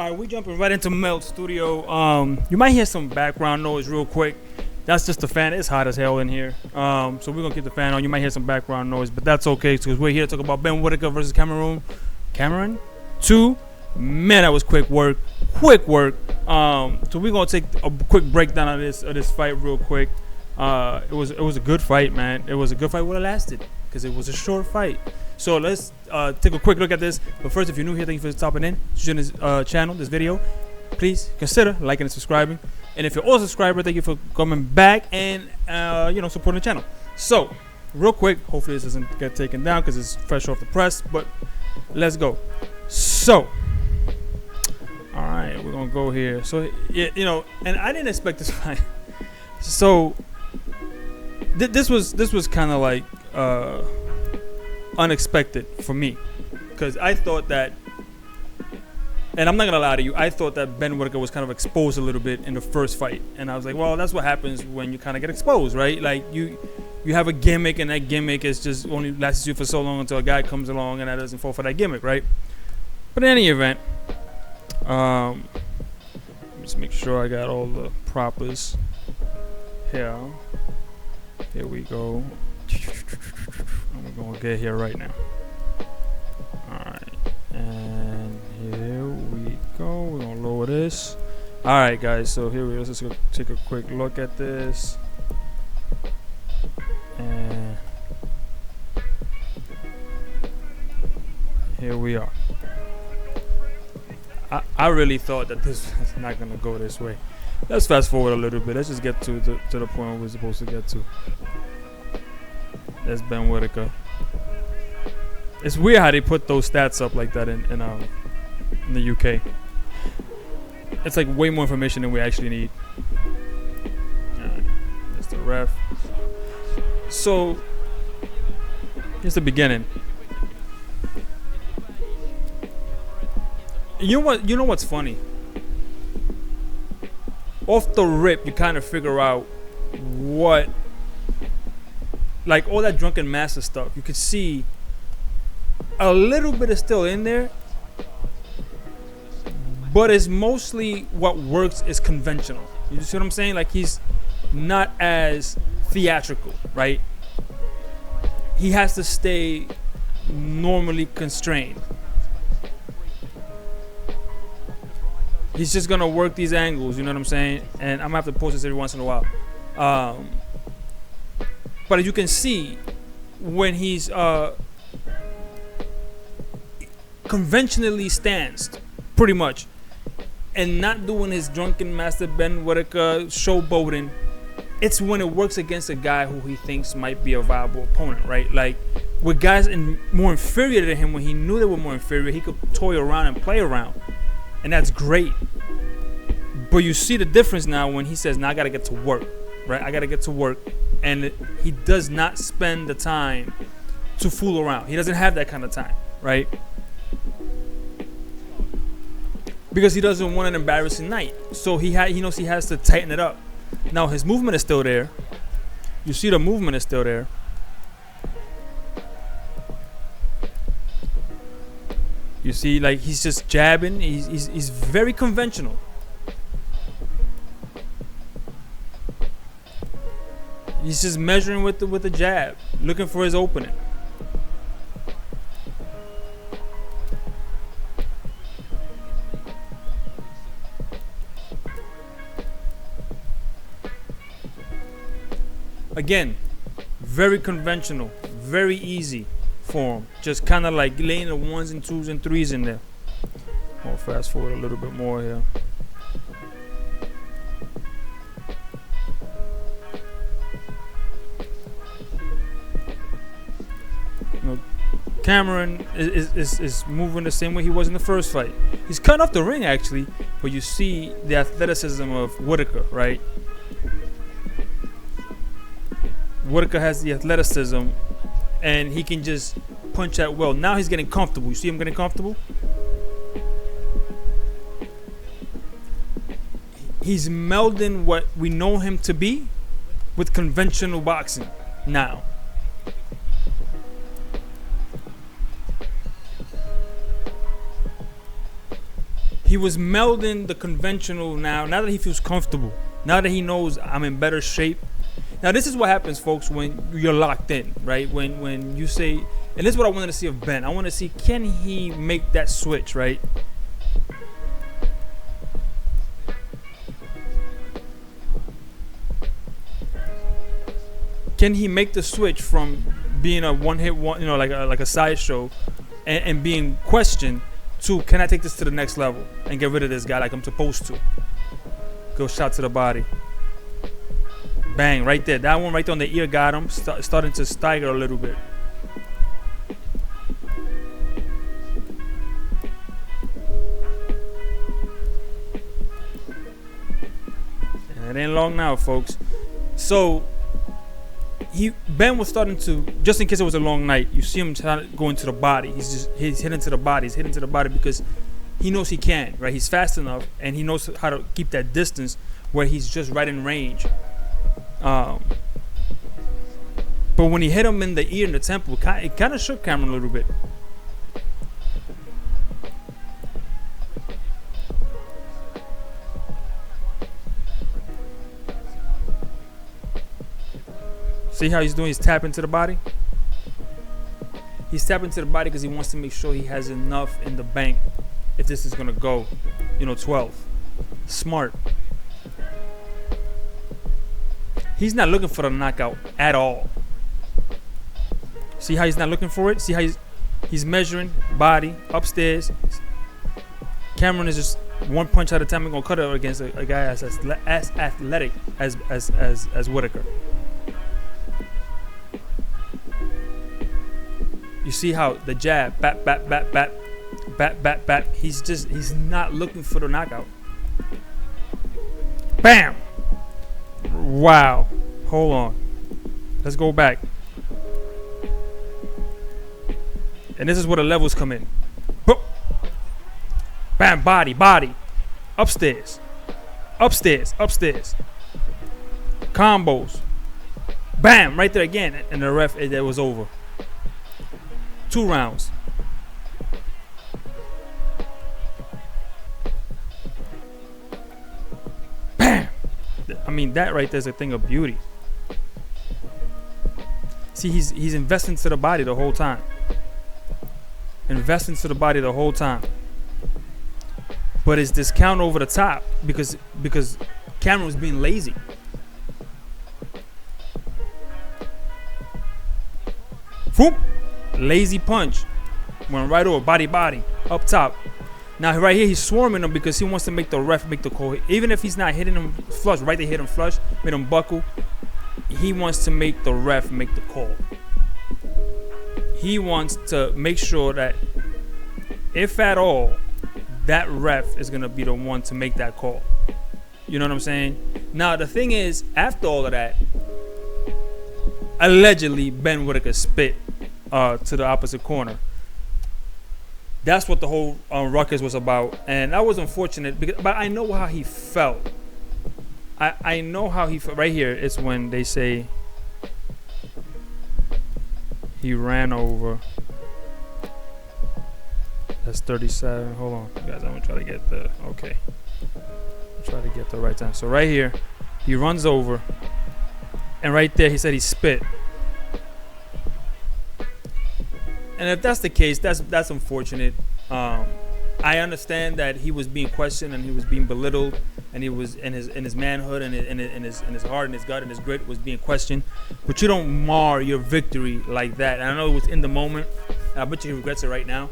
Alright, we jumping right into Melt Studio. You might hear some background noise real quick. That's just the fan. It's hot as hell in here. So we're gonna keep the fan on. You might hear some background noise, but that's okay because we're here to talk about Ben Whittaker versus Cameron 2. Man, that was quick work. So we're gonna take a quick breakdown of this fight real quick. It was a good fight, man. It was a good fight. Would have lasted because it was a short fight. So let's take a quick look at this. But first, if you're new here, thank you for stopping in. Join this channel, this video. Please consider liking and subscribing. And if you're all a subscriber, thank you for coming back and supporting the channel. So, real quick, hopefully this doesn't get taken down because it's fresh off the press. But let's go. So, all right, we're gonna go here. So, and I didn't expect this fight. So, this was kind of like unexpected for me because I thought that, and I'm not gonna lie to you, I thought that Ben Whittaker was kind of exposed a little bit in the first fight, and I was like, well, that's what happens when you kind of get exposed, right? Like you have a gimmick, and that gimmick is just only lasts you for so long until a guy comes along and that doesn't fall for that gimmick, right? But in any event, just make sure I got all the propers here. Here we go. We're gonna get here right now. Alright, and here we go. We're gonna lower this. Alright, guys, so here we go. Let's just take a quick look at this. And here we are. I really thought that this was not gonna go this way. Let's fast forward a little bit. Let's just get to the point we're supposed to get to. That's Ben Whittaker. It's weird how they put those stats up like that in the UK. It's like way more information than we actually need. Alright, that's the ref. So here's the beginning. You know what's funny? Off the rip, you kind of figure out what, like all that drunken master stuff. You could see a little bit is still in there, but it's mostly what works is conventional. You see what I'm saying? Like he's not as theatrical, right? He has to stay normally constrained. He's just gonna work these angles, you know what I'm saying? And I'm gonna have to post this every once in a while. But as you can see, when he's conventionally stanced, pretty much, and not doing his drunken master Ben Whittaker showboating, it's when it works against a guy who he thinks might be a viable opponent, right? Like with guys more inferior to him, when he knew they were more inferior, he could toy around and play around, and that's great. But you see the difference now when he says, "Now I gotta get to work, right? I gotta get to work," and he does not spend the time to fool around. He doesn't have that kind of time, right? Because he doesn't want an embarrassing night, so he knows he has to tighten it up. Now his movement is still there. You see the movement is still there. You see, like he's just jabbing. He's very conventional. He's just measuring with the jab, looking for his opening. Again, very conventional, very easy for him. Just kind of like laying the 1s and 2s and 3s in there. I'll fast forward a little bit more here. Cameron is moving the same way he was in the first fight. He's cut off the ring actually, but you see the athleticism of Whittaker, right? Whittaker has the athleticism, and he can just punch at will. Now he's getting comfortable. You see him getting comfortable? He's melding what we know him to be with conventional boxing now. he was melding the conventional now that he feels comfortable, now that he knows I'm in better shape. Now this is what happens, folks, when you're locked in, right? When you say, and this is what I wanted to see of Ben. I want to see, can he make that switch, right? Can he make the switch from being a one-hit, like a sideshow, and being questioned to, can I take this to the next level and get rid of this guy like I'm supposed to? Go shot to the body. Bang, right there. That one right there on the ear got him, starting to stagger a little bit. And it ain't long now, folks. So Ben was starting to, just in case it was a long night, you see him trying to go into the body. He's hitting to the body. He's hitting to the body because he knows he can, right? He's fast enough, and he knows how to keep that distance where he's just right in range. But when he hit him in the ear and the temple, it kind of shook Cameron a little bit. See how he's doing? He's tapping to the body. He's tapping to the body because he wants to make sure he has enough in the bank if this is gonna go, 12. Smart. He's not looking for the knockout at all. See how he's not looking for it? See how he's measuring body upstairs. Cameron is just one punch at a time. We're gonna cut it against a guy as athletic as Whittaker. You see how the jab, bat. He's not looking for the knockout. Bam! Wow. Hold on. Let's go back. And this is where the levels come in. Boop. Bam, body. Upstairs. Combos. Bam, right there again. And the ref, it was over. 2 rounds. Bam! I mean, that right there's a thing of beauty. See, he's investing to the body the whole time. But it's this count over the top because Cameron was being lazy. Whoop! Lazy punch. Went right over, body, up top. Now right here, he's swarming him because he wants to make the ref make the call. Even if he's not hitting him flush, right? They hit him flush, made him buckle. He wants to make the ref make the call. He wants to make sure that, if at all, that ref is going to be the one to make that call. You know what I'm saying? Now, the thing is, after all of that, allegedly, Ben Whittaker spit to the opposite corner. That's what the whole ruckus was about, and that was unfortunate. But I know how he felt. I know how he felt. Right here, it's when they say he ran over. That's 37. Hold on, guys. I'm gonna try to get the right time. So right here, he runs over, and right there, he said he spit. And if that's the case, that's unfortunate. I understand that he was being questioned and he was being belittled, and he was in his manhood and in his heart and his gut and his grit was being questioned. But you don't mar your victory like that. And I know it was in the moment. And I bet you he regrets it right now.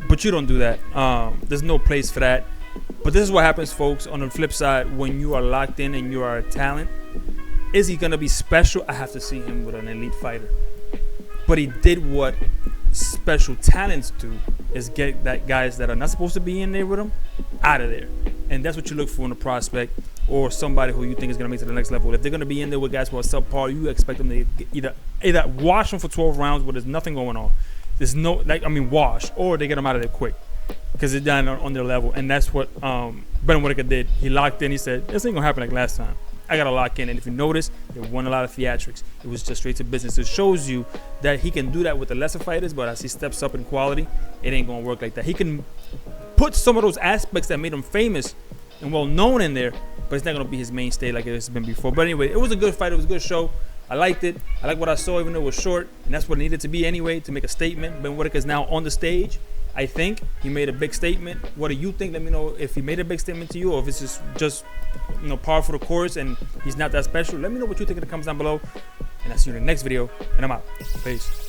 But you don't do that. There's no place for that. But this is what happens, folks. On the flip side, when you are locked in and you are a talent, is he gonna be special? I have to see him with an elite fighter. But he did what special talents do, is get that guys that are not supposed to be in there with him out of there. And that's what you look for in a prospect or somebody who you think is going to make it to the next level. If they're going to be in there with guys who are subpar, you expect them to either wash them for 12 rounds where there's nothing going on. There's no, wash, or they get them out of there quick because they're down on their level. And that's what Ben Whittaker did. He locked in. He said, this ain't going to happen like last time. I got to lock in. And if you notice, there wasn't a lot of theatrics. It was just straight to business. It shows you that he can do that with the lesser fighters, but as he steps up in quality, it ain't going to work like that. He can put some of those aspects that made him famous and well known in there, but it's not gonna be his mainstay like it has been before. But anyway, it was a good fight. It was a good show. I liked it. I like what I saw, even though it was short, and that's what it needed to be anyway, to make a statement. Ben Whittaker is now on the stage. I think he made a big statement. What do you think? Let me know if he made a big statement to you, or if it's just you know, par for the course and he's not that special. Let me know what you think in the comments down below, and I'll see you in the next video, and I'm out. Peace.